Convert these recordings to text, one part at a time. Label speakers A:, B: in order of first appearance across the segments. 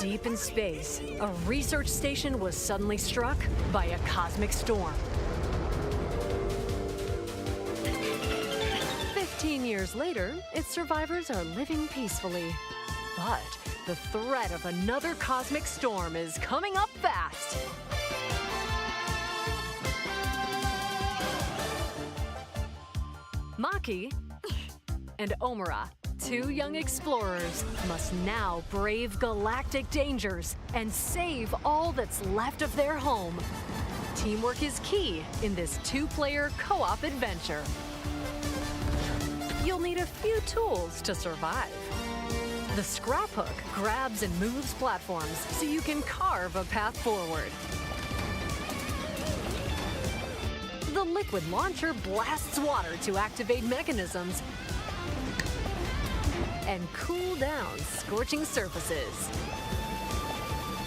A: Deep in space, a research station was suddenly struck by a cosmic storm. 15 years later, its survivors are living peacefully. But the threat of another cosmic storm is coming up fast. Maki and Omura, two young explorers, must now brave galactic dangers and save all that's left of their home. Teamwork is key in this two-player co-op adventure. You'll need a few tools to survive. The scrap hook grabs and moves platforms so you can carve a path forward. The liquid launcher blasts water to activate mechanisms and cool down scorching surfaces.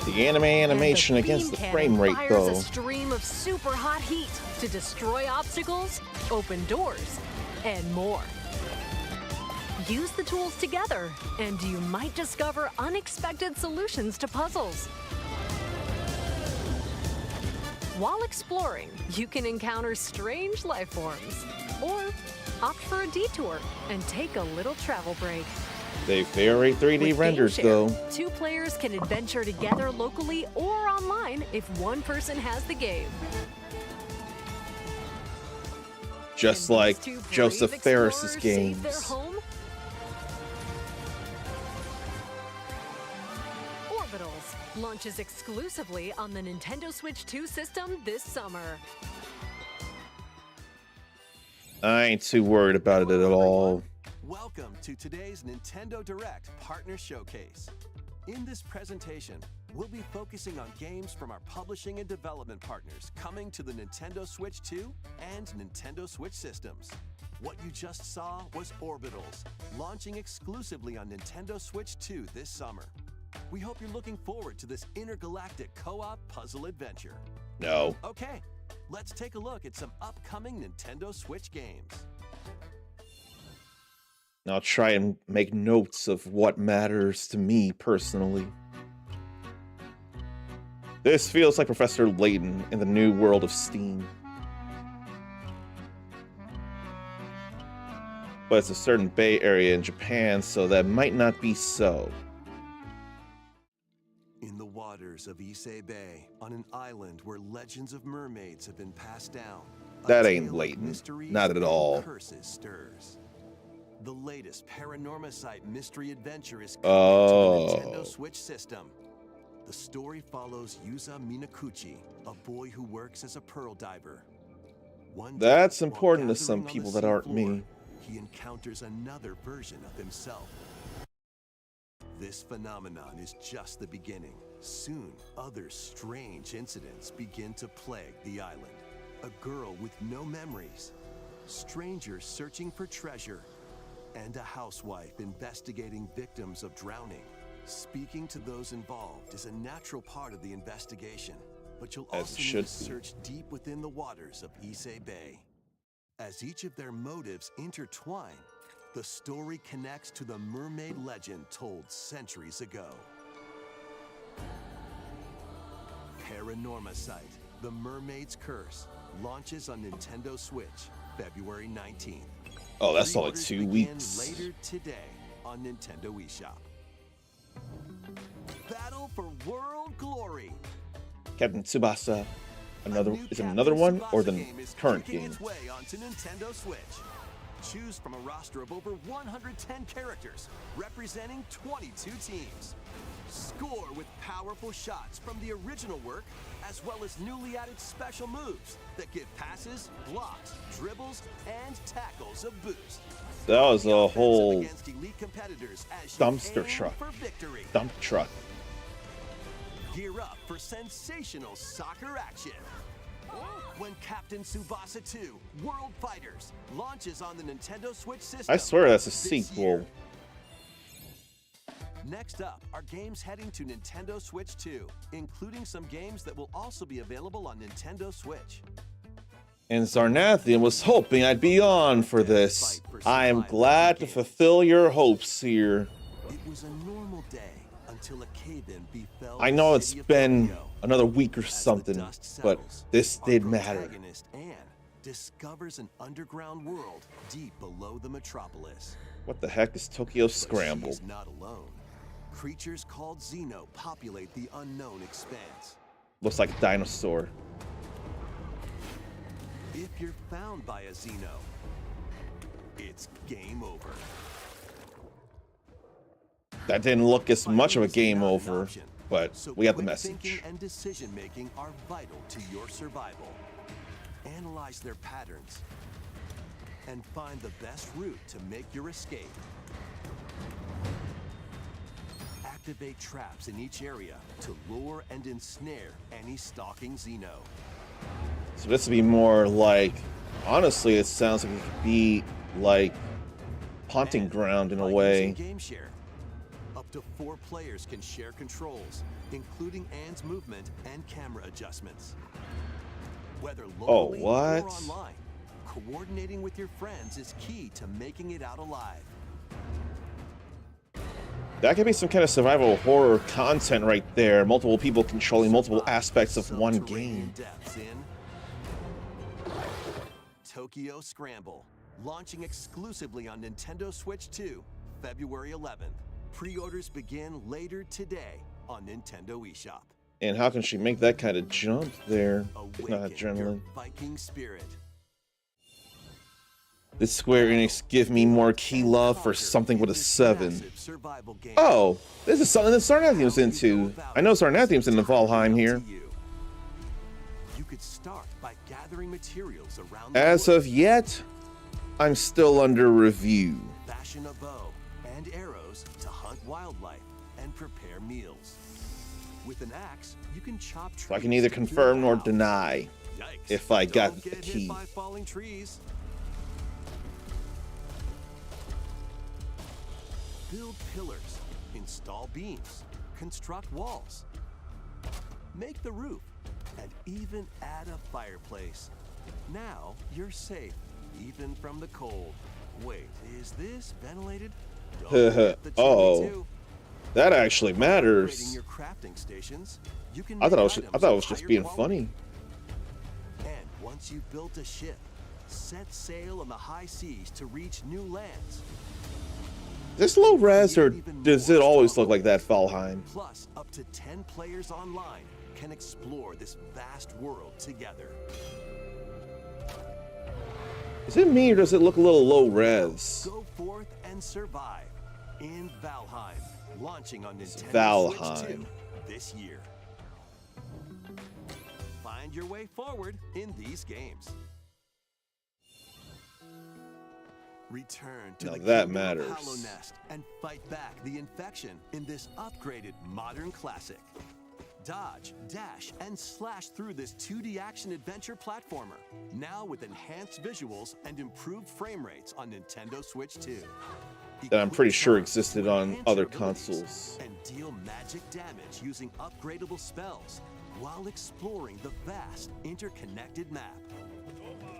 B: The animation against the frame rate, though.
A: A stream of super hot heat to destroy obstacles, open doors, and more. Use the tools together, and you might discover unexpected solutions to puzzles. While exploring, you can encounter strange life forms, or opt for a detour and take a little travel break.
B: They vary 3D
A: With
B: renders,
A: GameShare,
B: though.
A: Two players can adventure together locally or online if one person has the game.
B: Just
A: Can
B: like
A: these two
B: Joseph
A: brave
B: Ferris's
A: explorers save their
B: games.
A: home? Orbitals launches exclusively on the Nintendo Switch 2 system this summer.
B: I ain't too worried about it at all.
C: Welcome to today's Nintendo Direct Partner Showcase. In this presentation, we'll be focusing on games from our publishing and development partners coming to the Nintendo Switch 2 and Nintendo Switch systems. What you just saw was Orbitals, launching exclusively on Nintendo Switch 2 this summer. We hope you're looking forward to this intergalactic co-op puzzle adventure.
B: No.
C: Okay, let's take a look at some upcoming Nintendo Switch games.
B: I'll try and make notes of what matters to me personally. This feels like Professor Layton in the new world of Steam. But it's a certain Bay Area in Japan, so that might not be so.
C: In the waters of Issei Bay, on an island where legends of mermaids have been passed down,
B: That
C: a
B: ain't
C: tale of
B: Layton.
C: mysteries
B: Not at
C: and
B: all.
C: Curses stirs. The latest Paranormacite mystery adventure is coming to the Nintendo Switch system. The story follows Yuza Minakuchi, a boy who works as a pearl diver. One day,
B: That's
C: while
B: important to
C: gathering
B: some
C: on the
B: people that aren't
C: seafloor,
B: me.
C: he encounters another version of himself. This phenomenon is just the beginning. Soon, other strange incidents begin to plague the island. A girl with no memories, strangers searching for treasure, and a housewife investigating victims of drowning. Speaking to those involved is a natural part of the investigation, but you'll
B: As it
C: also need
B: should
C: to
B: be.
C: search deep within the waters of Issei Bay. As each of their motives intertwine, the story connects to the mermaid legend told centuries ago. Paranormacite, The Mermaid's Curse, launches on Nintendo Switch, February 19th.
B: Oh, that's only
C: Pre-orders
B: 2
C: begin
B: weeks.
C: later today on Nintendo eShop. Battle for World Glory.
B: Captain Tsubasa.
C: A
B: Another
C: new
B: is it
C: Captain
B: another one or
C: Tsubasa
B: the
C: game is
B: current
C: kicking
B: game?
C: its way onto Nintendo Switch. Choose from a roster of over 110 characters representing 22 teams. Score with powerful shots from the original work, as well as newly added special moves that give passes, blocks, dribbles, and tackles a boost.
B: That was
C: Be
B: a
C: offensive
B: whole
C: against elite competitors as you
B: dumpster
C: aim
B: truck.
C: for victory.
B: Dump truck.
C: Gear up for sensational soccer action. When Captain Tsubasa 2 World Fighters launches on the Nintendo Switch system.
B: I swear that's a
C: this
B: sequel.
C: year. Next up are games heading to Nintendo Switch 2, including some games that will also be available on Nintendo Switch.
B: And Zarnathian was hoping I'd be on for this. I am glad to fulfill your hopes here.
C: It was a normal day until a cave-in befell
B: I
C: the
B: know it's
C: city of
B: been
C: Tokyo.
B: another week or
C: As the
B: something,
C: dust
B: but
C: settles,
B: this
C: our
B: did matter.
C: protagonist, Anne, discovers an underground world deep below the metropolis.
B: What the heck is Tokyo
C: But
B: Scramble?
C: she's not alone. Creatures called Xeno populate the unknown expanse.
B: Looks like a dinosaur.
C: If you're found by a Xeno, it's game over.
B: That didn't look as much of a
C: Fighting is
B: game
C: not an
B: over,
C: option,
B: but
C: so
B: we have the
C: quick
B: message.
C: thinking and decision-making are vital to your survival. Analyze their patterns and find the best route to make your escape. Activate traps in each area to lure and ensnare any stalking Xeno.
B: So this would be more like, honestly, it sounds like it could be like Haunting
C: And
B: Ground in a
C: by
B: way.
C: using Game Share, up to 4 players can share controls, including Anne's movement and camera adjustments. Whether locally
B: what?
C: or online, coordinating with your friends is key to making it out alive.
B: That could be some kind of survival horror content right there. Multiple people controlling multiple aspects of one
C: Subterranean
B: game.
C: depths in Tokyo Scramble, launching exclusively on Nintendo Switch 2, February 11th. Pre-orders begin later today on Nintendo eShop.
B: And how can she make that kind of jump there? If not
C: Awaken your
B: adrenaline.
C: Viking spirit.
B: Did Square Enix give me more key love for something with a 7?
C: Massive survival game.
B: Oh, this is something that Sarnathium's into. I know Sarnathium's into Valheim here.
C: You could start by gathering materials around the
B: As
C: wood.
B: of yet, I'm still under review.
C: Fashion a bow and arrows to hunt wildlife and prepare meals. With an axe, you can chop trees.
B: So I can neither
C: to build
B: confirm
C: a
B: nor
C: house.
B: deny
C: Yikes.
B: if I got
C: Don't
B: the
C: get
B: key.
C: hit by falling trees. Build pillars, install beams, construct walls, make the roof, and even add a fireplace. Now you're safe, even from the cold. Wait, is this ventilated? Don't forget the
B: Oh.
C: chimney, too.
B: That actually
C: Upgrading
B: matters.
C: your crafting stations, you can
B: I thought
C: make
B: I was
C: items
B: I
C: of
B: was just
C: higher
B: being
C: quality.
B: funny.
C: And once you've built a ship, set sail on the high seas to reach new lands.
B: This low res, or does it always look like that, Valheim?
C: Plus, up to 10 players online can explore this vast world together.
B: Is it me, or does it look a little low res?
C: Go forth and survive in Valheim, launching on Nintendo
B: Valheim.
C: Switch 2 this year. Find your way forward in these games. Return to
B: Now
C: the
B: that
C: kingdom
B: matters.
C: of Hallownest and fight back the infection in this upgraded modern classic. Dodge, dash, and slash through this 2D action-adventure platformer, now with enhanced visuals and improved frame rates on Nintendo Switch 2.
B: That I'm pretty
C: Equip
B: sure
C: Sonic
B: existed
C: to
B: on
C: enhance
B: other
C: your abilities
B: consoles.
C: and deal magic damage using upgradable spells while exploring the vast interconnected map.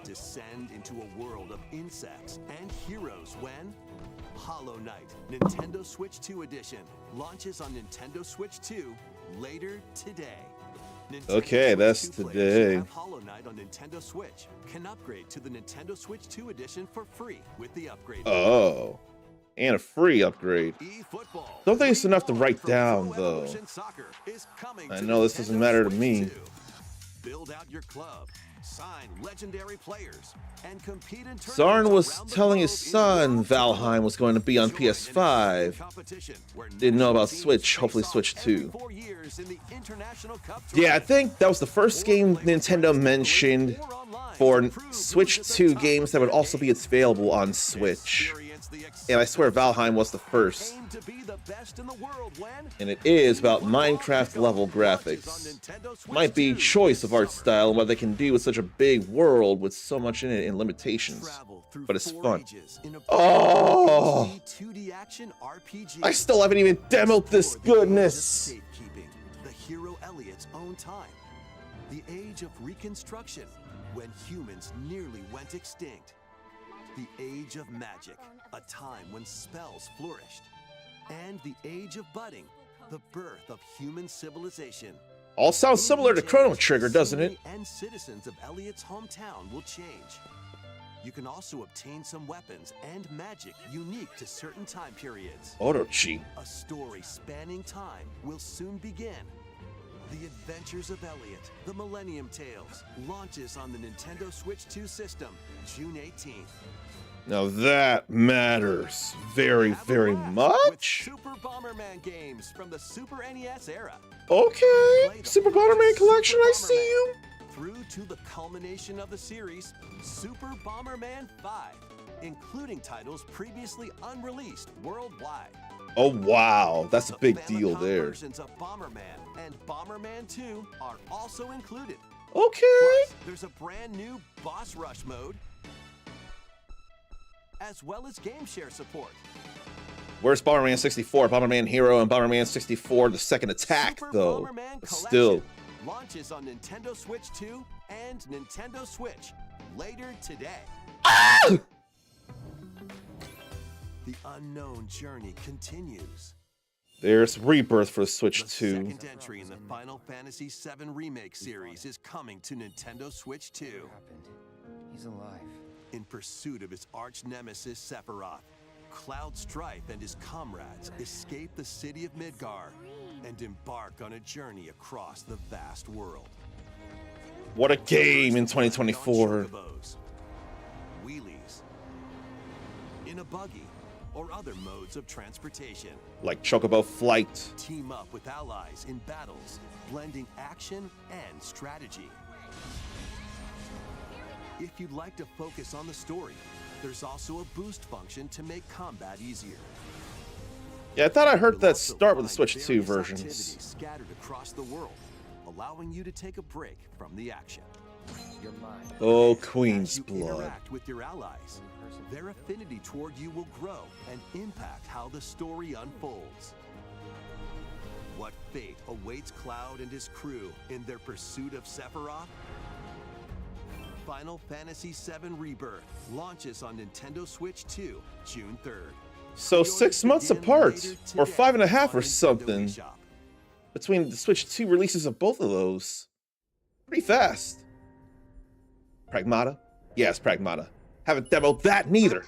C: Descend into a world of insects and heroes when Hollow Knight Nintendo Switch 2 Edition launches on Nintendo Switch 2 later today. Nintendo
B: Okay,
C: Switch
B: that's
C: 2 players who
B: today.
C: have Hollow Knight on Nintendo Switch can upgrade to the Nintendo Switch 2 Edition for free with the upgrade.
B: Oh, and a free upgrade.
C: eFootball.
B: Don't think it's enough to write
C: From
B: down,
C: Pro
B: though.
C: Evolution Soccer is coming
B: I
C: to
B: know this doesn't
C: Nintendo
B: matter to
C: Switch
B: me.
C: 2. Build out your club, sign legendary players, and compete in
B: Zarn
C: tournaments
B: was
C: around the
B: telling
C: globe
B: his
C: in
B: son
C: World
B: Valheim
C: Football.
B: was going to be on
C: Join an
B: PS5.
C: exciting competition where
B: Didn't know
C: national
B: about
C: teams
B: Switch,
C: face
B: hopefully
C: off
B: Switch
C: every
B: 2.
C: 4 years in the International Cup
B: Yeah, I
C: tournament.
B: think that was the first game Nintendo mentioned for Switch 2 games that would also be available on Switch. And I swear Valheim was the first.
C: Aim to be the best in the world when
B: And it is about Minecraft level graphics. Might be choice of art style and what they can do with such a big world with so much in it and limitations. But it's fun. Oh!
C: 2D action RPG.
B: I still haven't even demoed this
C: Explore the age of
B: goodness.
C: safekeeping, the hero Elliot's own time. The age of reconstruction, when humans nearly went extinct. The age of magic, a time when spells flourished. And the age of budding, the birth of human civilization.
B: All sounds similar to Chrono Trigger, doesn't it?
C: And citizens of Elliot's hometown will change. You can also obtain some weapons and magic unique to certain time periods.
B: Orochi.
C: A story spanning time will soon begin. The Adventures of Elliot, The Millennium Tales, launches on the Nintendo Switch 2 system, June 18th.
B: Now that matters very, very much.
C: Super Bomberman games from the Super NES era.
B: Okay, Super Bomberman Collection, I see you.
C: Through to the culmination of the series, Super Bomberman 5, including titles previously unreleased worldwide.
B: Oh wow, that's a big deal there.
C: Versions of Bomberman and Bomberman 2 are also included.
B: Okay.
C: Plus, there's a brand new Boss Rush mode, as well as game share support.
B: Where's Bomberman 64, Bomberman Hero, and Bomberman 64 The Second Attack,
C: Super
B: though?
C: Bomberman
B: But
C: Collection
B: still.
C: launches on Nintendo Switch 2 and Nintendo Switch later today.
B: Ah!
C: The unknown journey continues.
B: There's Rebirth for the Switch
C: The
B: 2.
C: second entry in the Final Fantasy VII Remake series is coming to Nintendo Switch 2.
D: He's alive.
C: In pursuit of his arch nemesis Sephiroth, Cloud Strife and his comrades escape the city of Midgar and embark on a journey across the vast world.
B: What a game in
C: First,
B: 2024.
C: on chocobos, wheelies, in a buggy, or other modes of transportation.
B: Like Chocobo Flight.
C: Team up with allies in battles, blending action and strategy. If you'd like to focus on the story, there's also a boost function to make combat easier.
B: Yeah, I thought I heard
C: You'll
B: that
C: also
B: start with the
C: find
B: Switch 2
C: various
B: versions.
C: activities scattered across the world, allowing you to take a break from the action.
D: You're mine.
B: Oh,
C: As
B: Queen's
C: you
B: Blood.
C: interact with your allies, their affinity toward you will grow and impact how the story unfolds. What fate awaits Cloud and his crew in their pursuit of Sephiroth? Final Fantasy VII Rebirth launches on Nintendo Switch 2, June 3rd.
B: So
C: Pre-orders
B: 6 months
C: begin
B: apart,
C: later
B: or
C: today
B: 5.5 or
C: on Nintendo
B: something,
C: eShop.
B: between the Switch 2 releases of both of those. Pretty fast. Pragmata? Yes, Pragmata. Haven't demoed that neither.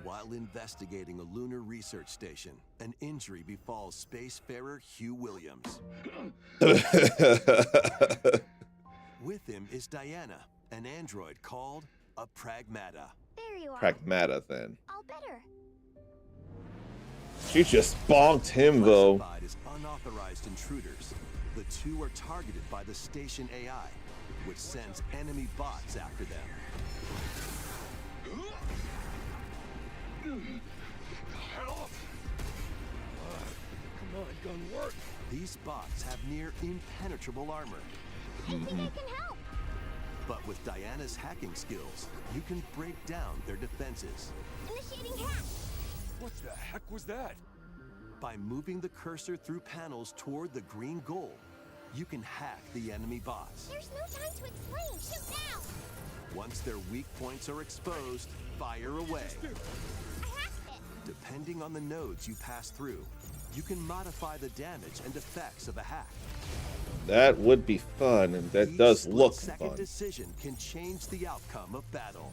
C: While investigating a lunar research station, an injury befalls spacefarer Hugh Williams. With him is Diana, an android called a Pragmata.
E: There you are.
B: Pragmata, then.
E: All better.
B: She just bonked him, though.
C: Classified as unauthorized intruders, the two are targeted by the station AI, which sends enemy bots after them.
D: Come on, gun work.
C: These bots have near impenetrable armor,
E: Maybe they can help.
C: but with Diana's hacking skills, you can break down their defenses.
E: Initiating hack.
D: What the heck was that?
C: By moving the cursor through panels toward the green goal, you can hack the enemy bots.
E: There's no time to explain. Shoot now.
C: Once their weak points are exposed, fire away.
E: I hacked it.
C: Depending on the nodes you pass through, you can modify the damage and effects of a hack.
B: That would be fun, and that does look
C: Second
B: fun.
C: decision can change the outcome of battle.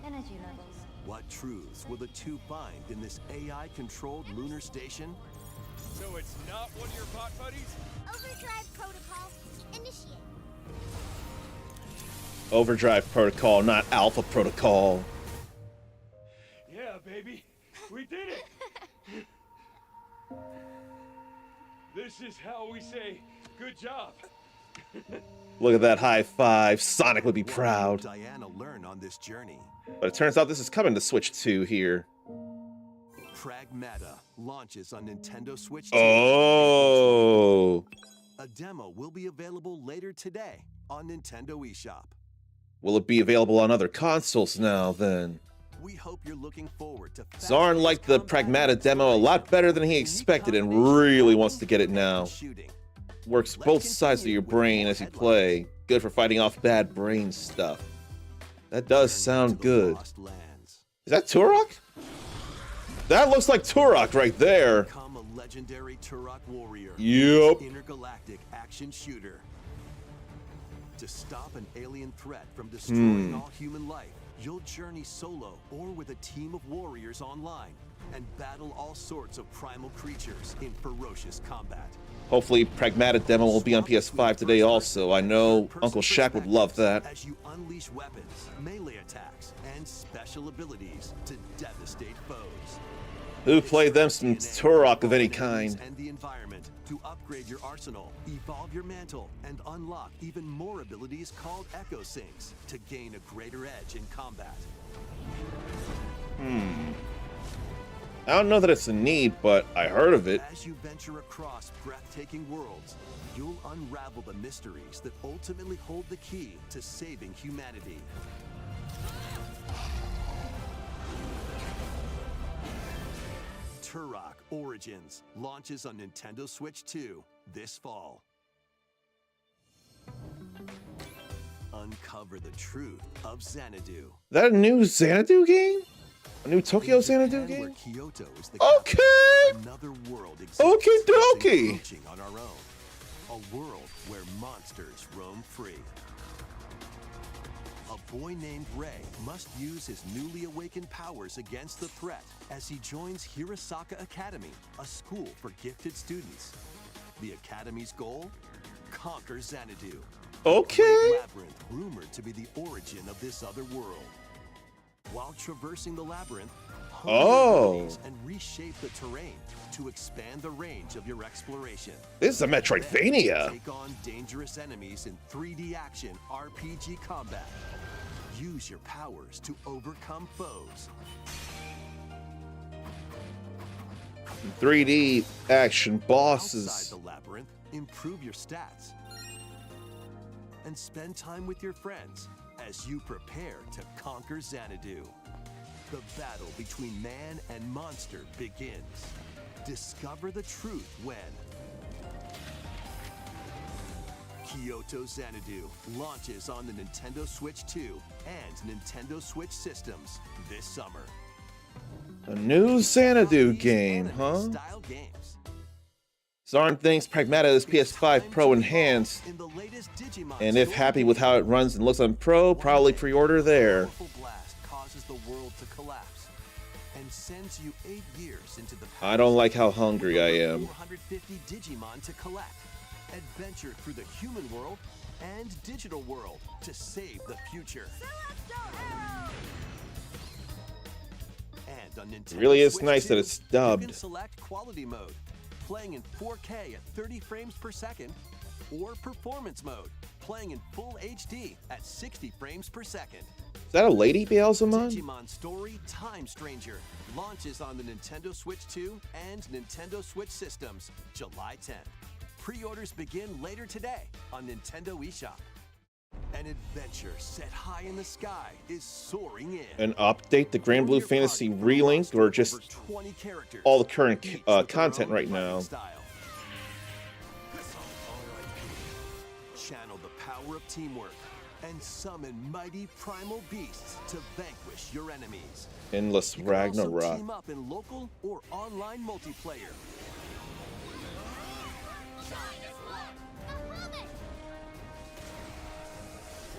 E: Energy levels.
C: What truths will the two find in this AI-controlled lunar station?
D: So it's not one of your bot buddies?
E: Overdrive protocol. Initiate.
B: Overdrive Protocol, not Alpha Protocol.
D: Yeah, baby. We did it. This is how we say good job.
B: Look at that high five. Sonic would be
C: What will
B: proud.
C: Diana learn on this journey?
B: But it turns out this is coming to Switch 2 here.
C: Pragmata launches on Nintendo Switch 2.
B: Oh.
C: A demo will be available later today on Nintendo eShop.
B: Will it be available on other consoles now, then?
C: We hope you're looking forward to
B: Zarn liked the Pragmata demo a lot better than he expected and really wants to get it now.
C: Shooting.
B: Works both sides of your brain as you play. Good for fighting off bad brain stuff. That does
C: Journey
B: sound
C: to the
B: good.
C: Lost Lands.
B: Is that Turok? That looks like Turok right there.
C: Become a legendary Turok warrior.
B: Yup.
C: Intergalactic action shooter. To stop an alien threat from destroying all human life, you'll journey solo or with a team of warriors online and battle all sorts of primal creatures in ferocious combat.
B: Hopefully, Pragmatic demo will be on PS5 today also. I know Uncle Shaq would love that.
C: As you unleash weapons, melee attacks, and special abilities to devastate foes.
B: Who played them some Turok of any kind?
C: And the environment to upgrade your arsenal, evolve your mantle, and unlock even more abilities called Echo Sinks to gain a greater edge in combat.
B: I don't know that it's a need, but I heard of it.
C: As you venture across breathtaking worlds, you'll unravel the mysteries that ultimately hold the key to saving humanity. Turok Origins launches on Nintendo Switch 2 this fall. Uncover the truth of Xanadu.
B: That a new Xanadu game? A new Tokyo
C: In
B: Xanadu
C: Japan, where
B: game?
C: Kyoto is the
B: Okay.
C: capital, another world exists
B: Okie
C: that's
B: dokie.
C: encroaching on our own. A world where monsters roam free. A boy named Ray must use his newly awakened powers against the threat as he joins Hirasaka Academy, a school for gifted students. The Academy's goal? Conquer Xanadu.
B: Okay.
C: Great labyrinth rumored to be the origin of this other world. While traversing the labyrinth, hone your abilities and reshape the terrain to expand the range of your exploration.
B: This is a Metroidvania.
C: Take on dangerous enemies in 3D action RPG combat. Use your powers to overcome foes.
B: 3D action bosses.
C: Outside the labyrinth, improve your stats. And spend time with your friends as you prepare to conquer Xanadu. The battle between man and monster begins. Discover the truth when Kyoto Xanadu launches on the Nintendo Switch 2 and Nintendo Switch systems this summer.
B: A new Xanadu
C: These
B: game,
C: anime
B: huh?
C: style games.
B: Zarn thinks Pragmata is PS5 Pro enhanced,
C: In the latest Digimon
B: and if
C: story
B: happy with how it runs and looks on Pro, probably pre-order there.
C: powerful blast causes the world to collapse and sends you 8 years into the past.
B: I don't like how hungry I
C: With
B: am.
C: 450 Digimon to collect. Adventure through the human world and digital world to save the future. And on Nintendo
B: It really is
C: Switch
B: nice that
C: 2,
B: it's
C: You
B: dubbed.
C: can select quality mode, playing in 4K at 30 frames per second, or performance mode, playing in full HD at 60 frames per second.
B: Is that a lady Beelzemon?
C: Digimon Story Time Stranger launches on the Nintendo Switch 2 and Nintendo Switch systems July 10th. Pre-orders begin later today on Nintendo eShop. An adventure set high in the sky is soaring in.
B: An update to Grand Blue Fantasy Relink, or just
C: 20 characters,
B: all the current
C: each with their
B: content
C: own
B: right
C: fighting
B: now?
C: style. Channel the power of teamwork and summon mighty primal beasts to vanquish your enemies.
B: Endless
C: You can also
B: Ragnarok.
C: team up in local or online multiplayer.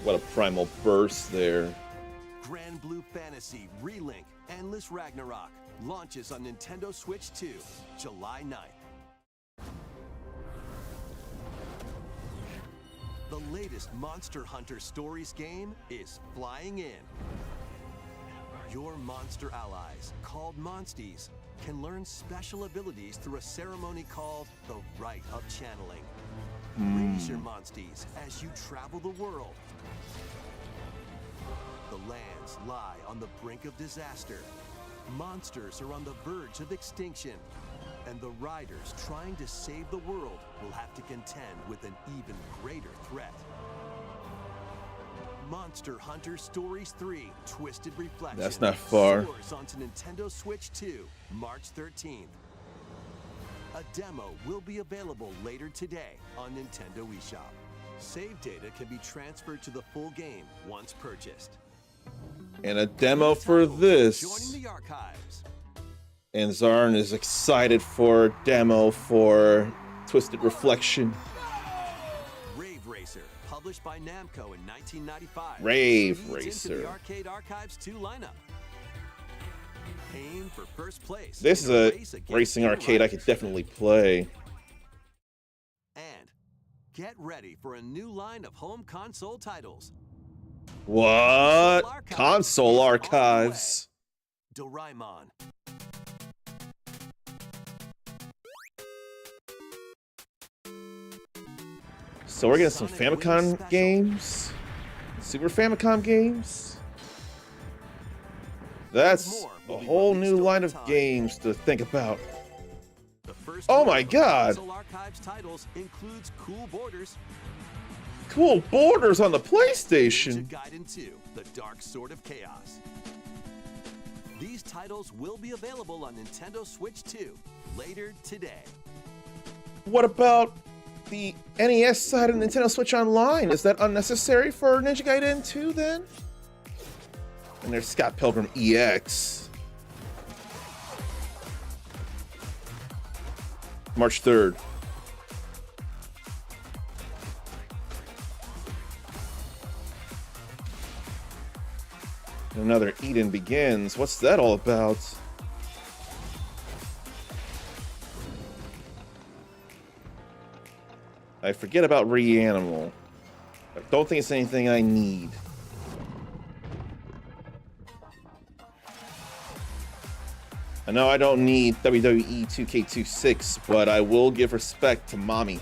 B: What a primal burst there.
C: Grand Blue Fantasy Relink Endless Ragnarok launches on Nintendo Switch 2, July 9th. The latest Monster Hunter Stories game is flying in. Your monster allies, called Monsties, can learn special abilities through a ceremony called the Rite of Channeling. Raise your Monsties as you travel the world. The lands lie on the brink of disaster. Monsters are on the verge of extinction. And the riders trying to save the world will have to contend with an even greater threat. Monster Hunter Stories 3 Twisted Reflection.
B: That's not far.
C: Soars onto Nintendo Switch 2, March 13th. A demo will be available later today on Nintendo eShop. Save data can be transferred to the full game once purchased.
B: And a demo for this.
C: Joining the archives.
B: And Zarn is excited for a demo for Twisted Reflection.
C: Rave Racer, published by Namco in 1995.
B: Rave
C: Leads into
B: Racer.
C: the Arcade Archives 2 lineup. Aim for first place.
B: This is
C: in
B: a
C: race against
B: racing
C: your
B: arcade I
C: rivals.
B: could definitely play.
C: And get ready for a new line of home console titles.
B: What? Console archives.
C: Doraemon.
B: So we're getting some Famicom games? Super Famicom games? That's a whole new line of games to think about.
C: The first
B: Oh
C: wave
B: my
C: of
B: God.
C: Console archives titles includes Cool Borders,
B: Cool Borders on the
C: Ninja
B: PlayStation.
C: Gaiden 2, The Dark Sword of Chaos. These titles will be available on Nintendo Switch 2 later today.
B: What about the NES side of Nintendo Switch Online? Is that unnecessary for Ninja Gaiden 2 then? And there's Scott Pilgrim EX. March 3rd. Another Eden Begins. What's that all about? I forget about Reanimal. I don't think it's anything I need. I know I don't need WWE 2K26, but I will give respect to Mommy.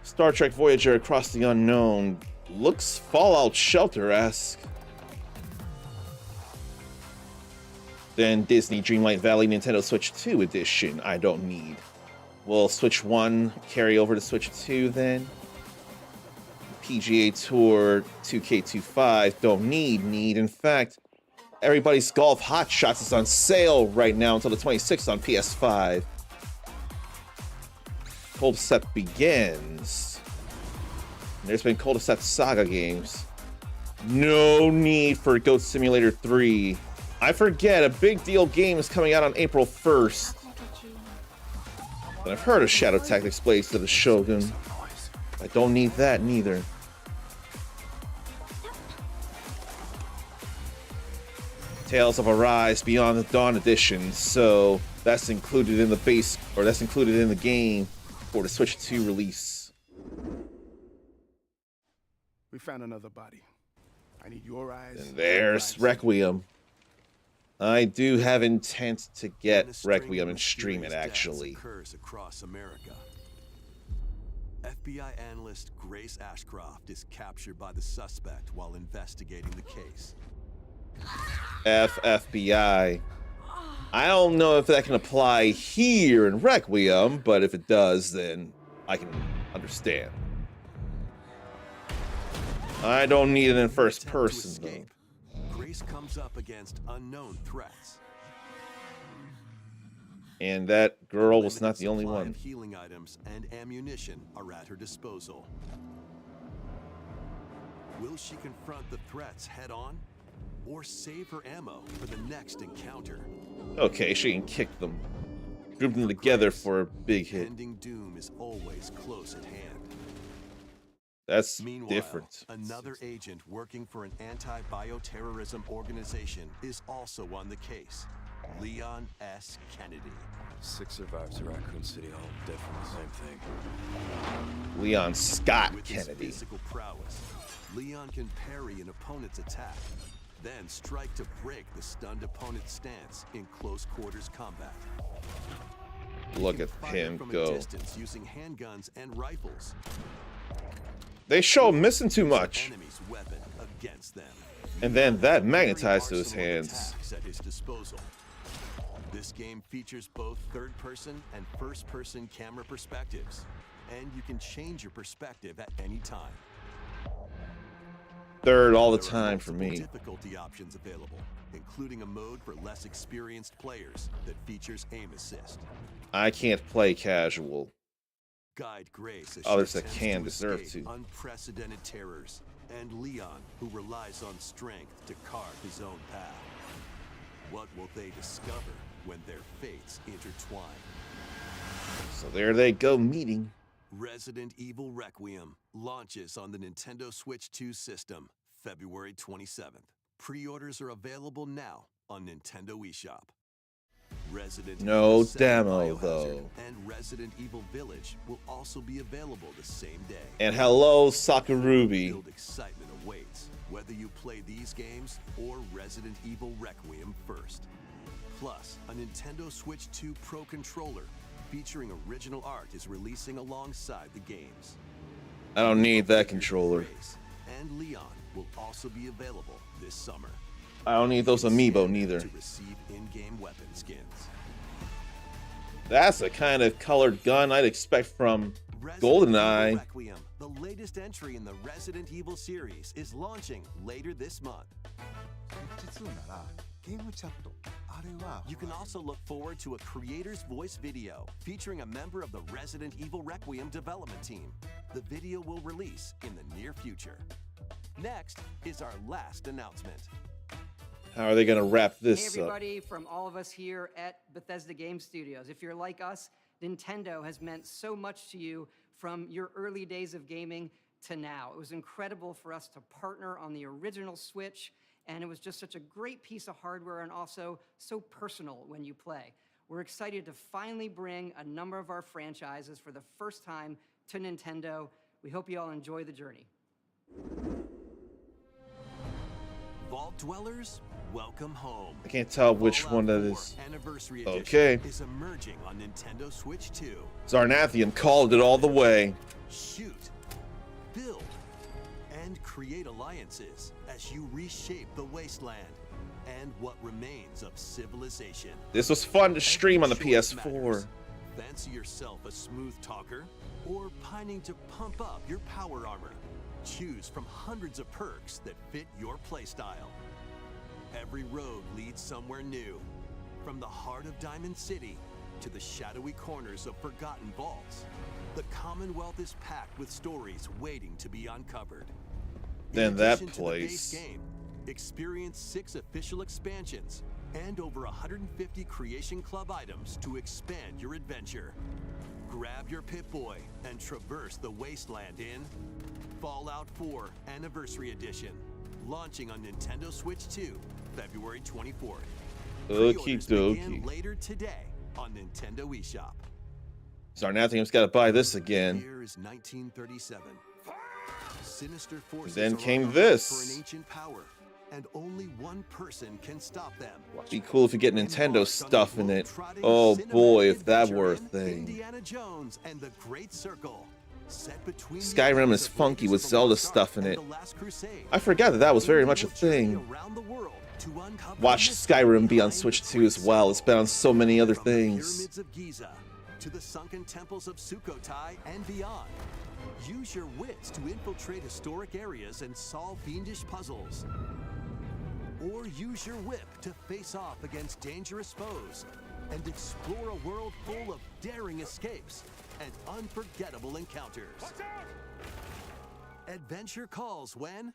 B: Star Trek Voyager Across the Unknown looks Fallout Shelter-esque. Then Disney Dreamlight Valley Nintendo Switch 2 edition, I don't need. Will Switch 1 carry over to Switch 2 then? PGA Tour 2K25, don't need. In fact, Everybody's Golf Hot Shots is on sale right now until the 26th on PS5. Cul-de-sac begins. There's been Cul-de-sac Saga games. No need for Goat Simulator 3. I forget, a big deal game is coming out on April 1st. And I've heard of Shadow Tactics Blades to the Shogun. I don't need that neither. Tales of Arise Beyond the Dawn edition, so that's included in the base, or that's included in the game for the Switch 2 release.
F: We found another body. I need your eyes.
B: And there's Requiem. I do have intent to get Requiem and stream it, actually.
C: Occurs across America. FBI analyst Grace Ashcroft is captured by the suspect while investigating the case.
B: FBI. I don't know if that can apply here in Requiem, but if it does, then I can understand. I don't need it in first person, though.
C: Grace comes up against unknown threats.
B: And that girl was not the
C: Limited
B: only
C: supply
B: one.
C: of healing items and ammunition are at her disposal. Will she confront the threats head on, or save her ammo for the next encounter?
B: Okay, she can kick them. Group them together for a big hit.
C: Pending doom is always close at hand.
B: That's
C: Meanwhile,
B: different.
C: another agent working for an anti-bioterrorism organization is also on the case. Leon S. Kennedy.
G: 6 survivors of Raccoon City, all dead from the same thing.
B: Leon Scott
C: With his
B: Kennedy.
C: physical prowess, Leon can parry an opponent's attack, then strike to break the stunned opponent's stance in close quarters combat. He
B: Look
C: can
B: at
C: fire
B: him
C: from
B: go.
C: a distance using handguns and rifles.
B: They show him missing too much.
C: Enemy's weapon against them.
B: And then that
C: Every
B: magnetized to his
C: arsenal of
B: hands.
C: attacks at his disposal. This game features both third-person and first-person camera perspectives, and you can change your perspective at any time.
B: Third all the
C: There are
B: time for
C: multiple
B: me.
C: difficulty options available, including a mode for less experienced players that features aim assist.
B: I can't play casual.
C: Guide Grace as
B: Oh,
C: she
B: there's a
C: attempts
B: can
C: to
B: deserve
C: escape
B: to.
C: unprecedented terrors, and Leon, who relies on strength to carve his own path. What will they discover when their fates intertwine?
B: So there they go meeting.
C: Resident Evil Requiem launches on the Nintendo Switch 2 system February 27th. Pre-orders are available now on Nintendo eShop. Resident
B: No
C: Evil 7
B: demo,
C: Biohazard
B: though.
C: and Resident Evil Village will also be available the same day.
B: And hello, Sakarubi.
C: Build excitement awaits, whether you play these games or Resident Evil Requiem first. Plus, a Nintendo Switch 2 Pro controller featuring original art is releasing alongside the games.
B: I don't need that
C: Figures of
B: controller.
C: Grace and Leon will also be available this summer.
B: I don't need those amiibo neither.
C: To receive in-game weapon skins.
B: That's the kind of colored gun I'd expect from
C: Resident
B: GoldenEye.
C: Evil Requiem, the latest entry in the Resident Evil series, is launching later this month. You can also look forward to a creator's voice video featuring a member of the Resident Evil Requiem development team. The video will release in the near future. Next is our last announcement.
B: How are they gonna wrap
H: Hey
B: this up?
H: everybody, from all of us here at Bethesda Game Studios. If you're like us, Nintendo has meant so much to you from your early days of gaming to now. It was incredible for us to partner on the original Switch, and it was just such a great piece of hardware and also so personal when you play. We're excited to finally bring a number of our franchises for the first time to Nintendo. We hope you all enjoy the journey.
C: Vault Dwellers, welcome home.
B: I can't tell which
C: Fallout
B: one that
C: 4
B: is.
C: Anniversary Edition
B: Okay.
C: is emerging on Nintendo Switch 2.
B: Zarnathian called it all the way.
C: Shoot, build, and create alliances as you reshape the wasteland and what remains of civilization.
B: This was fun to stream on the
C: Every choice
B: PS4.
C: matters. Fancy yourself a smooth talker or pining to pump up your power armor? Choose from hundreds of perks that fit your playstyle. Every road leads somewhere new, from the heart of Diamond City to the shadowy corners of forgotten vaults. The Commonwealth is packed with stories waiting to be uncovered.
B: Then
C: In
B: that
C: addition to the base
B: place.
C: game, experience 6 official expansions and over 150 Creation Club items to expand your adventure. Grab your Pip-Boy and traverse the wasteland in Fallout 4 Anniversary Edition, launching on Nintendo Switch 2, February 24th.
B: Okie
C: Pre-orders begin
B: dokie.
C: later today on Nintendo eShop.
B: Zarnathian's gotta buy this again.
C: Year is 1937. Sinister forces
B: Then
C: are
B: came
C: on the hunt
B: this.
C: for an ancient power, and only one person can stop them.
B: Be cool if you get Nintendo stuff in it. Oh boy, if that were a thing.
C: Indiana Jones and the Great Circle. Set between the
B: Skyrim
C: events
B: is
C: of
B: funky
C: Raiders
B: with
C: of the
B: Zelda
C: Lost
B: stuff in
C: Ark
B: it.
C: and The Last Crusade.
B: I forgot that that was very
C: Indy
B: much a
C: will journey
B: thing.
C: around the world to uncover
B: Watch
C: the mystery
B: Skyrim be on
C: behind
B: Switch
C: the
B: 2 as
C: Great
B: well. It's been on so many other
C: From the
B: things.
C: pyramids of Giza to the sunken temples of Sukhothai and beyond. Use your wits to infiltrate historic areas and solve fiendish puzzles. Or use your whip to face off against dangerous foes and explore a world full of daring escapes and unforgettable encounters. Adventure calls when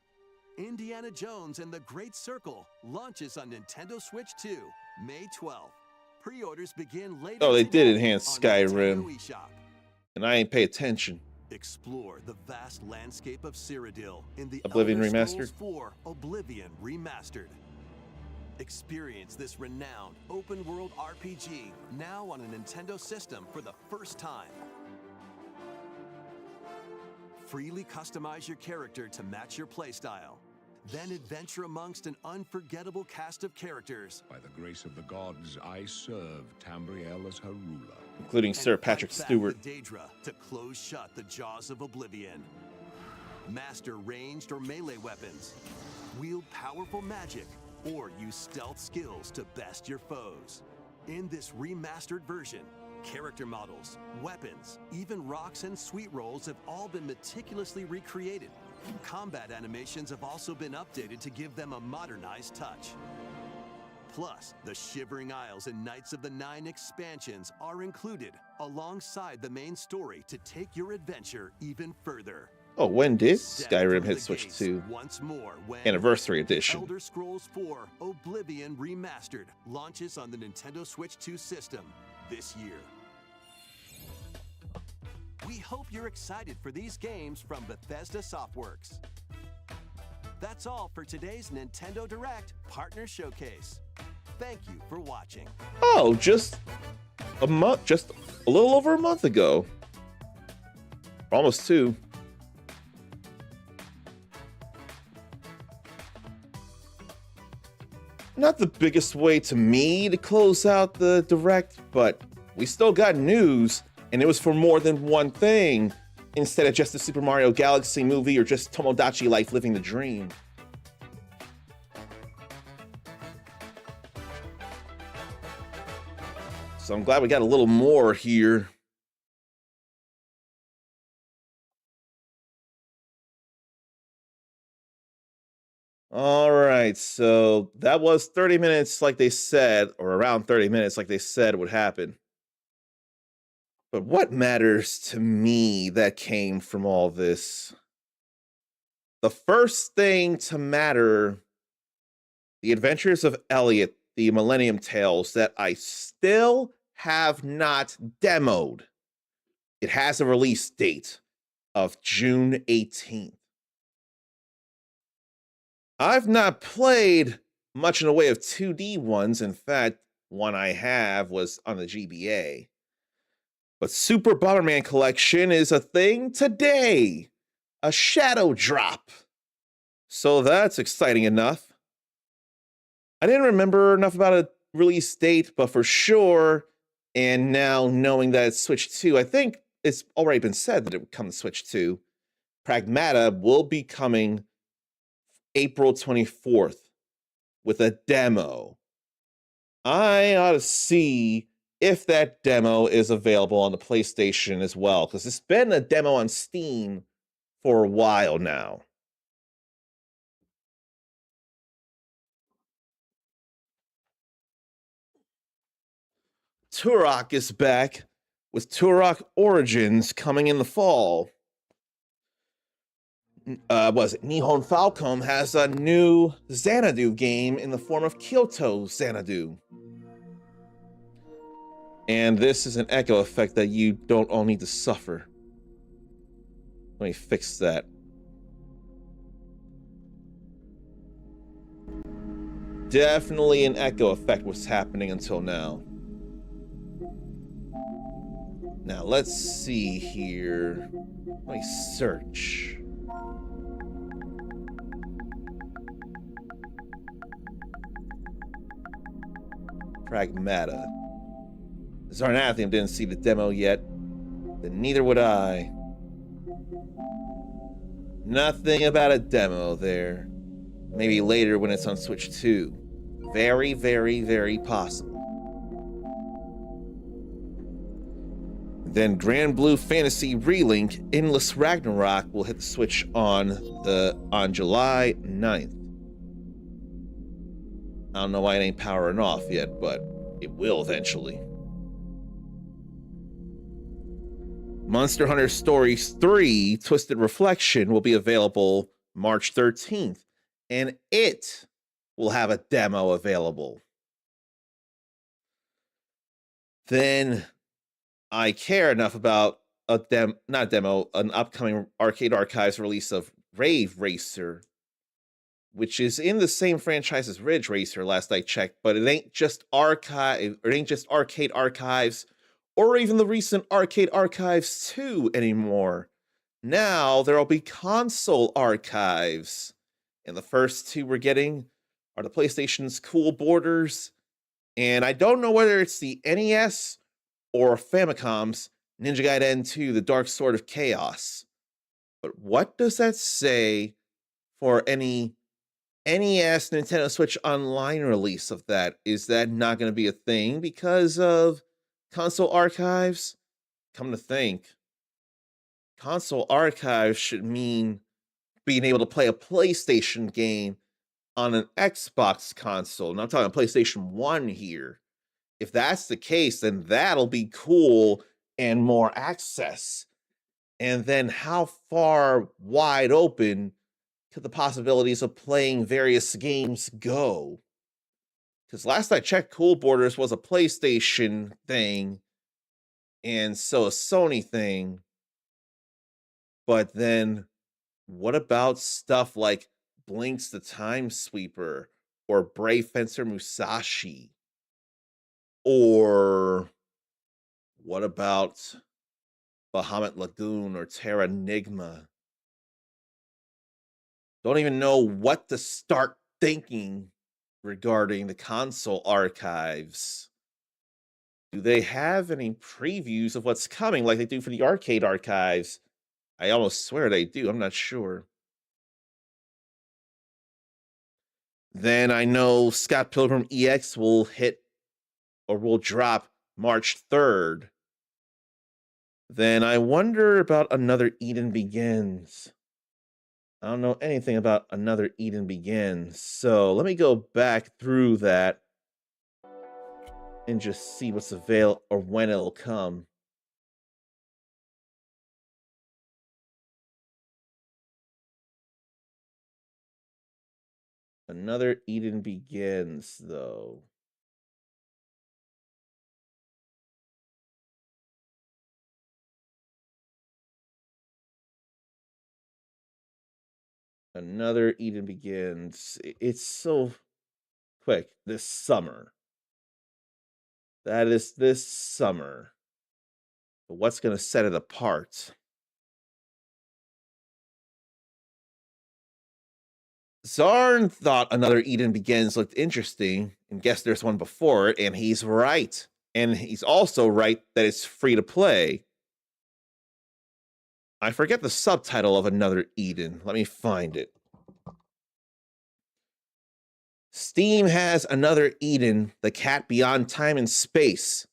C: Indiana Jones and the Great Circle launches on Nintendo Switch 2, May 12th. Pre-orders begin later
B: Oh, they did
C: today
B: enhance
C: on Nintendo
B: Skyrim.
C: eShop.
B: And I ain't pay attention.
C: Explore the vast landscape of Cyrodiil in the
B: Oblivion
C: Elder
B: Remastered?
C: Scrolls 4 Oblivion Remastered. Experience this renowned open-world RPG now on a Nintendo system for the first time. Freely customize your character to match your playstyle. Then adventure amongst an unforgettable cast of characters.
I: By the grace of the gods, I serve Tamriel as her ruler.
B: Including
C: and
B: Sir
C: fight
B: Patrick
C: back
B: Stewart.
C: with Daedra to close shut the jaws of Oblivion. Master ranged or melee weapons. Wield powerful magic or use stealth skills to best your foes. In this remastered version, character models, weapons, even rocks and sweet rolls have all been meticulously recreated. Combat animations have also been updated to give them a modernized touch. Plus, the Shivering Isles and Knights of the Nine expansions are included alongside the main story to take your adventure even further.
B: Oh, when did
C: Step
B: Skyrim
C: through
B: hit
C: the
B: Switch
C: gates
B: 2
C: once more when
B: Anniversary Edition?
C: Elder Scrolls 4 Oblivion Remastered launches on the Nintendo Switch 2 system this year. We hope you're excited for these games from Bethesda Softworks. That's all for today's Nintendo Direct Partner Showcase. Thank you for watching.
B: Oh, just a little over a month ago. Almost 2. Not the biggest way to me to close out the Direct, but we still got news, and it was for more than one thing, instead of just the Super Mario Galaxy movie or just Tomodachi Life living the dream. So I'm glad we got a little more here. All right, so that was 30 minutes like they said, or around 30 minutes like they said would happen. But what matters to me that came from all this? The first thing to matter, The Adventures of Elliot, the Millennium Tales, that I still have not demoed. It has a release date of June 18th. I've not played much in the way of 2D ones. In fact, one I have was on the GBA. But Super Bomberman Collection is a thing today. A shadow drop. So that's exciting enough. I didn't remember enough about a release date, but for sure, and now knowing that it's Switch 2, I think it's already been said that it would come to Switch 2. Pragmata will be coming April 24th with a demo. I ought to see if that demo is available on the PlayStation as well, because it's been a demo on Steam for a while now. Turok is back with Turok Origins coming in the fall. Nihon Falcom has a new Xanadu game in the form of Kyoto Xanadu. And this is an echo effect that you don't all need to suffer. Let me fix that. Definitely an echo effect was happening until now. Now let's see here. Let me search. Pragmata. Zarnathium didn't see the demo yet, then neither would I. Nothing about a demo there. Maybe later when it's on Switch 2. Very, very, very possible. Then Grand Blue Fantasy Relink Endless Ragnarok will hit the Switch on July 9th. I don't know why it ain't powering off yet, but it will eventually. Monster Hunter Stories 3 Twisted Reflection will be available March 13th, and it will have a demo available. Then I care enough about an upcoming Arcade Archives release of Rave Racer, which is in the same franchise as Ridge Racer last I checked, but it ain't just Arcade Archives or even the recent Arcade Archives 2 anymore. Now there'll be console archives. And the first two we're getting are the PlayStation's Cool Borders, and I don't know whether it's the NES or Famicom's Ninja Gaiden 2, The Dark Sword of Chaos. But what does that say for any NES Nintendo Switch Online release of that? Is that not going to be a thing because of console archives? Come to think, console archives should mean being able to play a PlayStation game on an Xbox console. And I'm talking PlayStation 1 here. If that's the case, then that'll be cool and more access. And then how far wide open could the possibilities of playing various games go? Because last I checked, Cool Borders was a PlayStation thing, and so a Sony thing. But then what about stuff like Blinks the Time Sweeper or Brave Fencer Musashi? Or what about Bahamut Lagoon or Terra Nigma? Don't even know what to start thinking regarding the console archives. Do they have any previews of what's coming like they do for the arcade archives? I almost swear they do. I'm not sure. Then I know Scott Pilgrim EX will hit or will drop March 3rd. Then I wonder about Another Eden Begins. I don't know anything about Another Eden Begins. So let me go back through that and just see what's available or when it'll come. Another Eden Begins, though. Another Eden Begins. It's so quick. This summer. That is this summer. But what's going to set it apart? Zarn thought Another Eden Begins looked interesting, and guess there's one before it, and he's right. And he's also right that it's free to play. I forget the subtitle of Another Eden. Let me find it. Steam has Another Eden, The Cat Beyond Time and Space.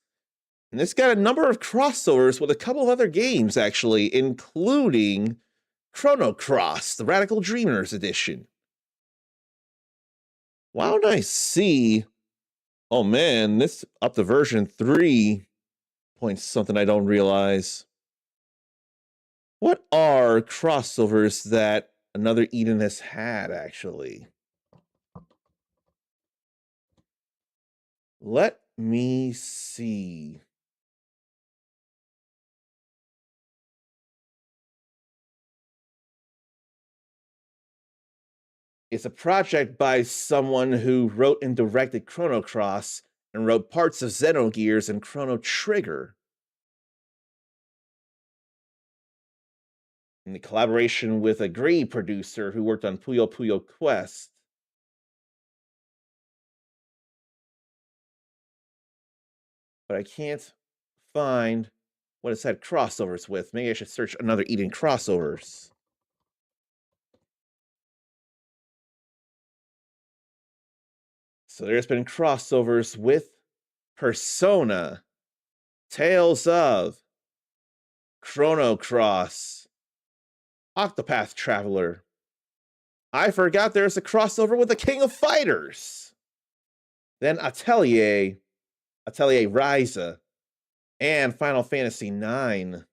B: And it's got a number of crossovers with a couple of other games, actually, including Chrono Cross, the Radical Dreamers edition. Why don't I see? Oh man, this up to version 3 points something I don't realize. What are crossovers that Another Eden has had, actually? Let me see. It's a project by someone who wrote and directed Chrono Cross and wrote parts of Xenogears and Chrono Trigger. In the collaboration with a Gree producer who worked on Puyo Puyo Quest. But I can't find what it's had crossovers with. Maybe I should search Another Eden crossovers. So there's been crossovers with Persona, Tales of, Chrono Cross, Octopath Traveler. I forgot there's a crossover with the King of Fighters. Then Atelier Ryza, and Final Fantasy IX.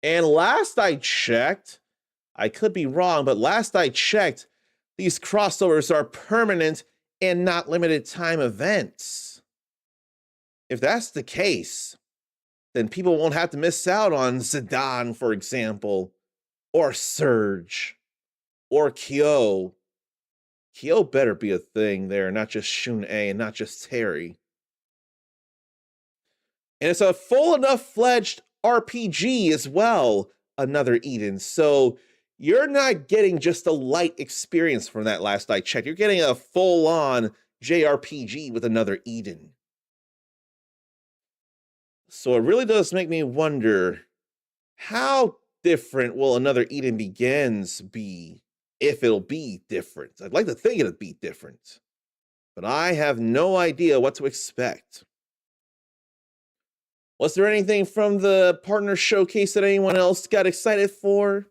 B: And last I checked, I could be wrong, but last I checked, these crossovers are permanent and not limited time events. If that's the case, then people won't have to miss out on Zidane, for example, or Surge, or Kyo. Kyo better be a thing there, not just Shun-A and not just Terry. And it's a full enough fledged RPG as well, Another Eden. So you're not getting just a light experience from that last I checked. You're getting a full-on JRPG with Another Eden. So it really does make me wonder, how different will Another Eden Begins be, if it'll be different? I'd like to think it'll be different, but I have no idea what to expect. Was there anything from the partner showcase that anyone else got excited for?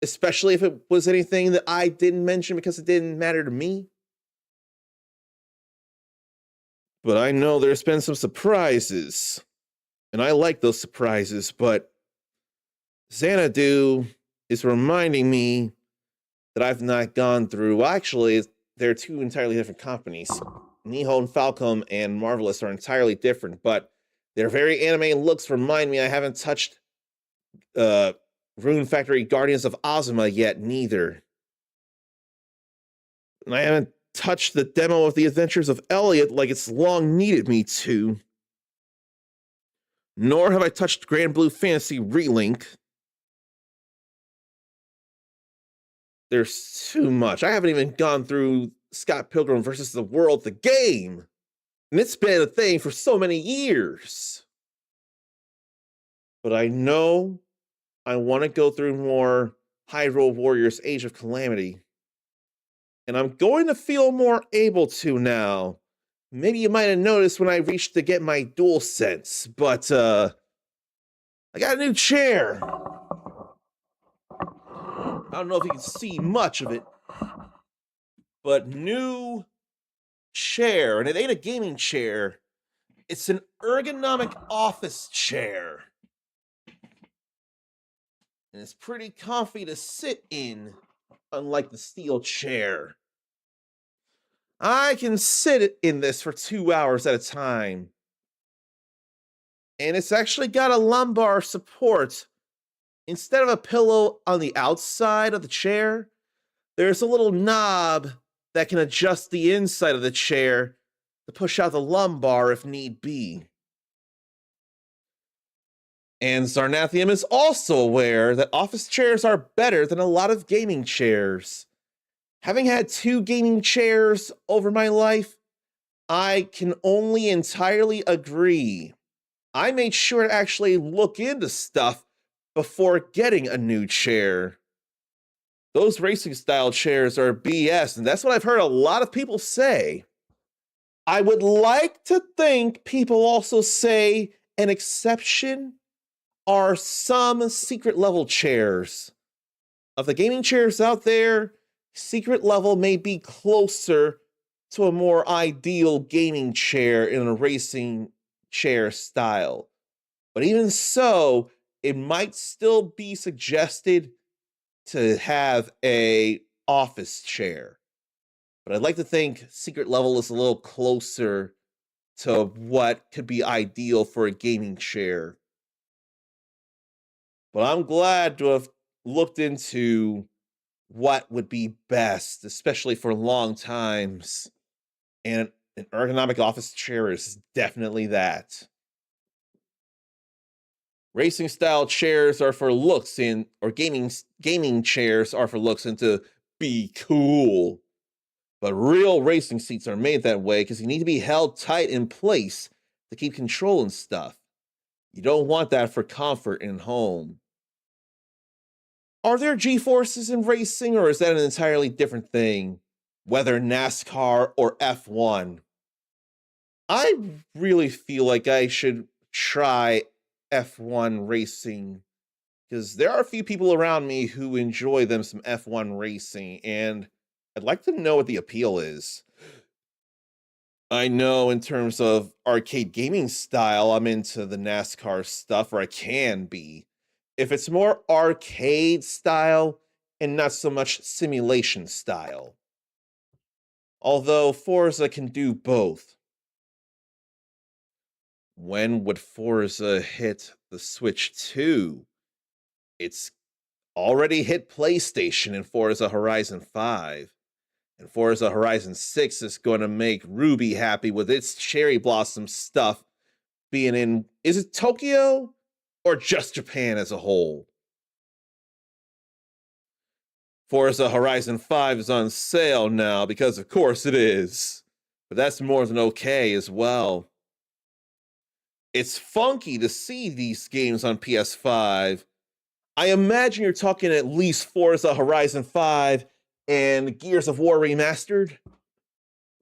B: especially if it was anything that I didn't mention because it didn't matter to me. But I know there's been some surprises, and I like those surprises, but Xanadu is reminding me that I've not gone through. Well, actually, they're two entirely different companies. Nihon Falcom and Marvelous are entirely different, but their very anime looks remind me I haven't touched Rune Factory Guardians of Ozma yet, neither. And I haven't touched the demo of The Adventures of Elliot like it's long needed me to. Nor have I touched Grand Blue Fantasy Relink. There's too much. I haven't even gone through Scott Pilgrim versus the World, the game. And it's been a thing for so many years. But I know I want to go through more Hyrule Warriors Age of Calamity. And I'm going to feel more able to now. Maybe you might have noticed when I reached to get my DualSense, but I got a new chair. I don't know if you can see much of it, but new chair, and it ain't a gaming chair. It's an ergonomic office chair. And it's pretty comfy to sit in, unlike the steel chair. I can sit in this for 2 hours at a time. And it's actually got a lumbar support. Instead of a pillow on the outside of the chair, there's a little knob that can adjust the inside of the chair to push out the lumbar if need be. And Zarnathium is also aware that office chairs are better than a lot of gaming chairs. Having had 2 gaming chairs over my life, I can only entirely agree. I made sure to actually look into stuff before getting a new chair. Those racing style chairs are BS, and that's what I've heard a lot of people say. I would like to think people also say an exception are some secret level chairs. Of the gaming chairs out there, secret level may be closer to a more ideal gaming chair in a racing chair style. But even so, it might still be suggested to have a office chair. But I'd like to think secret level is a little closer to what could be ideal for a gaming chair. But I'm glad to have looked into what would be best, especially for long times. And an ergonomic office chair is definitely that. Racing style chairs are for looks or gaming chairs are for looks and to be cool. But real racing seats are made that way because you need to be held tight in place to keep control and stuff. You don't want that for comfort in home. Are there G-forces in racing, or is that an entirely different thing? Whether NASCAR or F1. I really feel like I should try F1 racing, because there are a few people around me who enjoy them some F1 racing, and I'd like to know what the appeal is. I know in terms of arcade gaming style, I'm into the NASCAR stuff, or I can be. If it's more arcade style and not so much simulation style. Although Forza can do both. When would Forza hit the Switch 2? It's already hit PlayStation in Forza Horizon 5. And Forza Horizon 6 is going to make Ruby happy with its Cherry Blossom stuff being in, is it Tokyo? Or just Japan as a whole? Forza Horizon 5 is on sale now, because of course it is. But that's more than okay as well. It's funky to see these games on PS5. I imagine you're talking at least Forza Horizon 5 and Gears of War Remastered.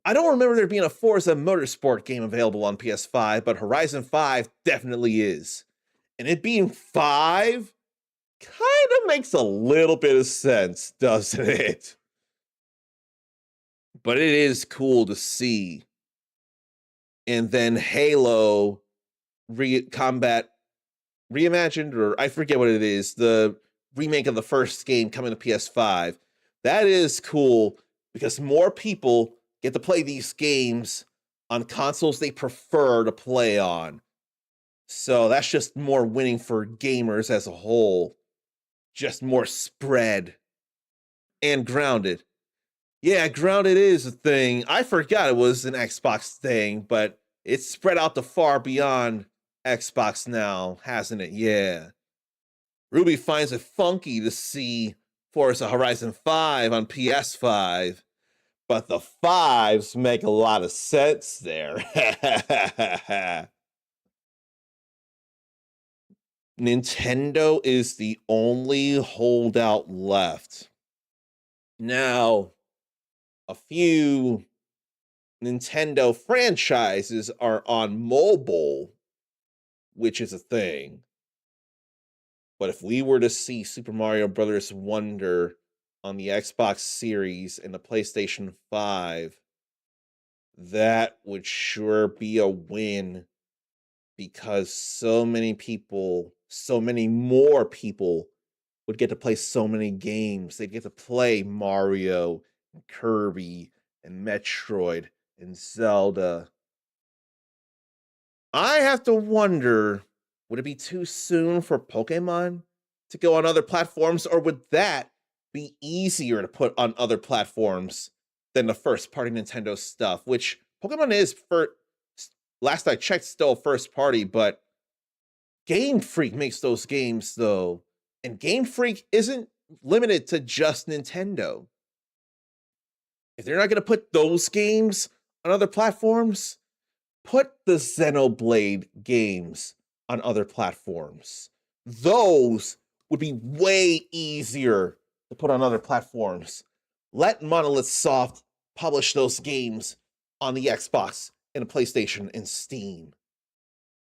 B: I don't remember there being a Forza Motorsport game available on PS5, but Horizon 5 definitely is. And it being 5 kind of makes a little bit of sense, doesn't it? But it is cool to see. And then Halo Combat Reimagined, or I forget what it is, the remake of the first game coming to PS5. That is cool because more people get to play these games on consoles they prefer to play on. So that's just more winning for gamers as a whole. Just more spread. And Grounded. Yeah, Grounded is a thing. I forgot it was an Xbox thing, but it's spread out to far beyond Xbox now, hasn't it? Yeah. Ruby finds it funky to see Forza Horizon 5 on PS5, but the fives make a lot of sense there. Nintendo is the only holdout left. Now, a few Nintendo franchises are on mobile, which is a thing. But if we were to see Super Mario Bros. Wonder on the Xbox Series and the PlayStation 5, that would sure be a win because so many more people would get to play so many games. They'd get to play Mario, and Kirby, and Metroid, and Zelda. I have to wonder, would it be too soon for Pokemon to go on other platforms, or would that be easier to put on other platforms than the first-party Nintendo stuff? Which Pokemon is, last I checked, still first party, but Game Freak makes those games, though. And Game Freak isn't limited to just Nintendo. If they're not going to put those games on other platforms, put the Xenoblade games on other platforms. Those would be way easier to put on other platforms. Let Monolith Soft publish those games on the Xbox and the PlayStation and Steam.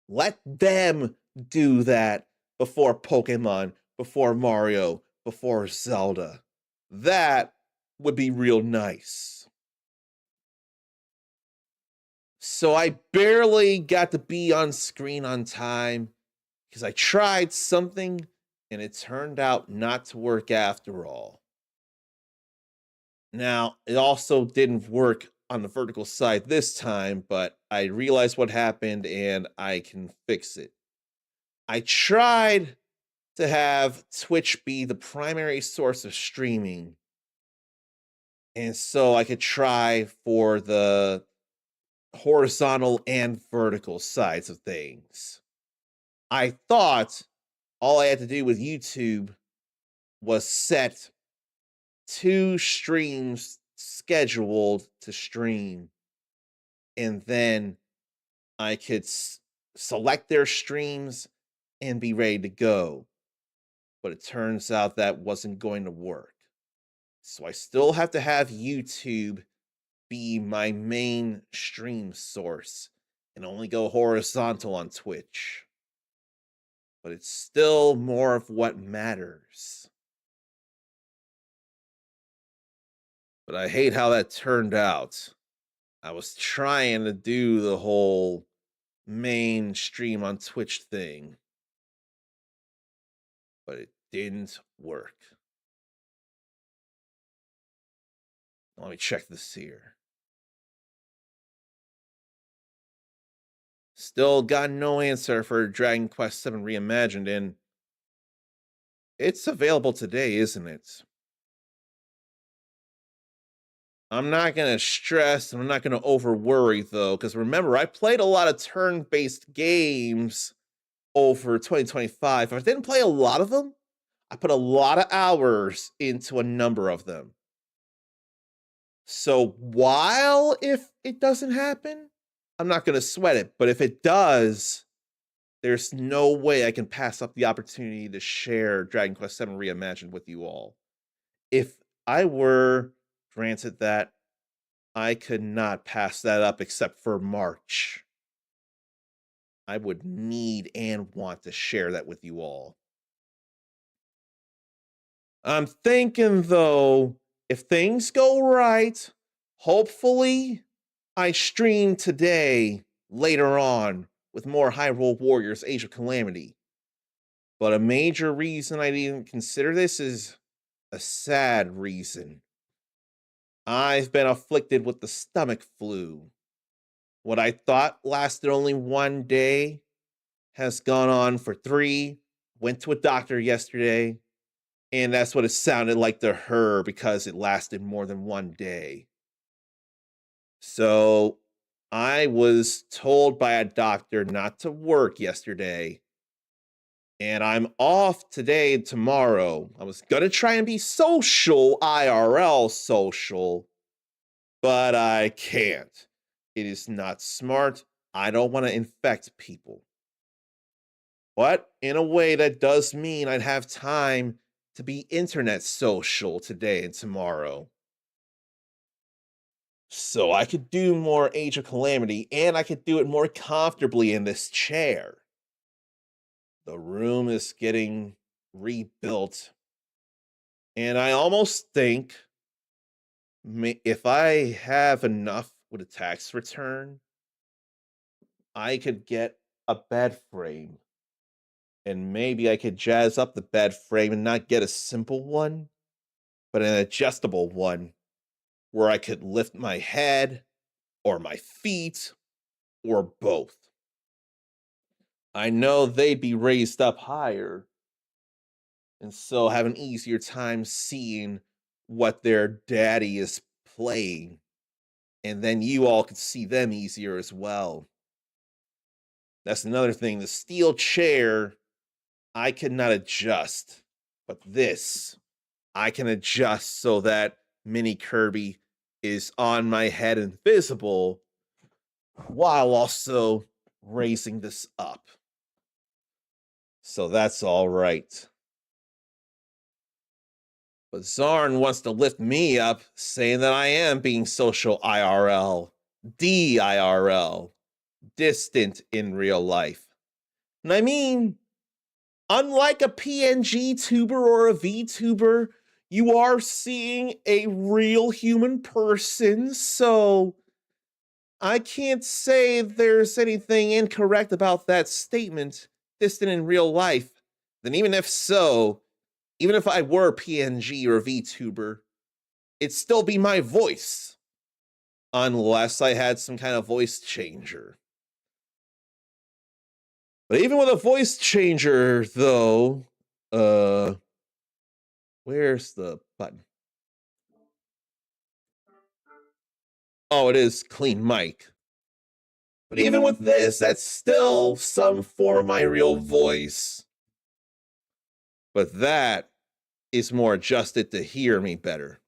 B: Let them do that before Pokemon, before Mario, before Zelda. That would be real nice. So I barely got to be on screen on time because I tried something and it turned out not to work after all. Now, it also didn't work on the vertical side this time, but I realized what happened and I can fix it. I tried to have Twitch be the primary source of streaming, and so I could try for the horizontal and vertical sides of things. I thought all I had to do with YouTube was set 2 streams scheduled to stream, and then I could select their streams and be ready to go. But it turns out that wasn't going to work. So I still have to have YouTube be my main stream source and only go horizontal on Twitch. But it's still more of what matters. But I hate how that turned out. I was trying to do the whole main stream on Twitch thing, but it didn't work. Let me check this here. Still got no answer for Dragon Quest VII Reimagined, and it's available today, isn't it? I'm not going to stress, and I'm not going to over worry, though, because remember, I played a lot of turn-based games over 2025. If I didn't play a lot of them, I put a lot of hours into a number of them. So while if it doesn't happen, I'm not going to sweat it. But if it does, there's no way I can pass up the opportunity to share Dragon Quest VII Reimagined with you all. If I were granted that, I could not pass that up except for March. I would need and want to share that with you all. I'm thinking, though, if things go right, hopefully I stream today later on with more Hyrule Warriors Age of Calamity. But a major reason I didn't consider this is a sad reason. I've been afflicted with the stomach flu. What I thought lasted only 1 day has gone on for 3. Went to a doctor yesterday, and that's what it sounded like to her because it lasted more than 1 day. So I was told by a doctor not to work yesterday, and I'm off today and tomorrow. I was gonna try and be social, IRL social, but I can't. It is not smart. I don't want to infect people. But in a way, that does mean I'd have time to be internet social today and tomorrow. So I could do more Age of Calamity, and I could do it more comfortably in this chair. The room is getting rebuilt, and I almost think if I have enough with a tax return, I could get a bed frame. And maybe I could jazz up the bed frame and not get a simple one, but an adjustable one where I could lift my head or my feet or both. I know they'd be raised up higher, and so have an easier time seeing what their daddy is playing. And then you all could see them easier as well. That's another thing. The steel chair, I could not adjust, but this, I can adjust so that Mini Kirby is on my head and visible while also raising this up. So that's all right. But Zarn wants to lift me up, saying that I am being social IRL, DIRL, distant in real life. And I mean, unlike a PNG tuber or a VTuber, you are seeing a real human person, so I can't say there's anything incorrect about that statement, distant in real life. Then even if so, even if I were PNG or VTuber, it'd still be my voice. Unless I had some kind of voice changer. But even with a voice changer, though, where's the button? Oh, it is clean mic. But even with this, that's still some form of my real voice. But that is more adjusted to hear me better.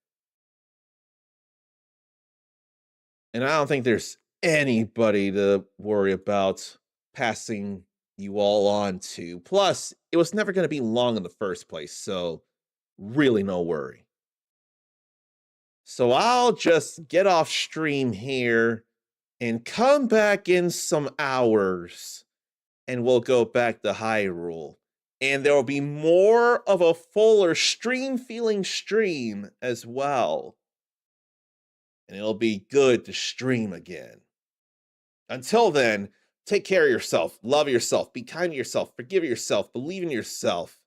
B: And I don't think there's anybody to worry about passing you all on to. Plus, it was never going to be long in the first place, so really no worry. So I'll just get off stream here and come back in some hours, and we'll go back to Hyrule. And there will be more of a fuller stream-feeling stream as well. And it'll be good to stream again. Until then, take care of yourself, love yourself, be kind to yourself, forgive yourself, believe in yourself.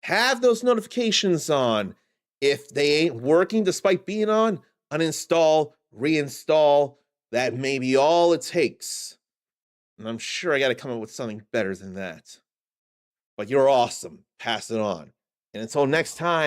B: Have those notifications on. If they ain't working despite being on, uninstall, reinstall. That may be all it takes. And I'm sure I got to come up with something better than that. But you're awesome. Pass it on. And until next time.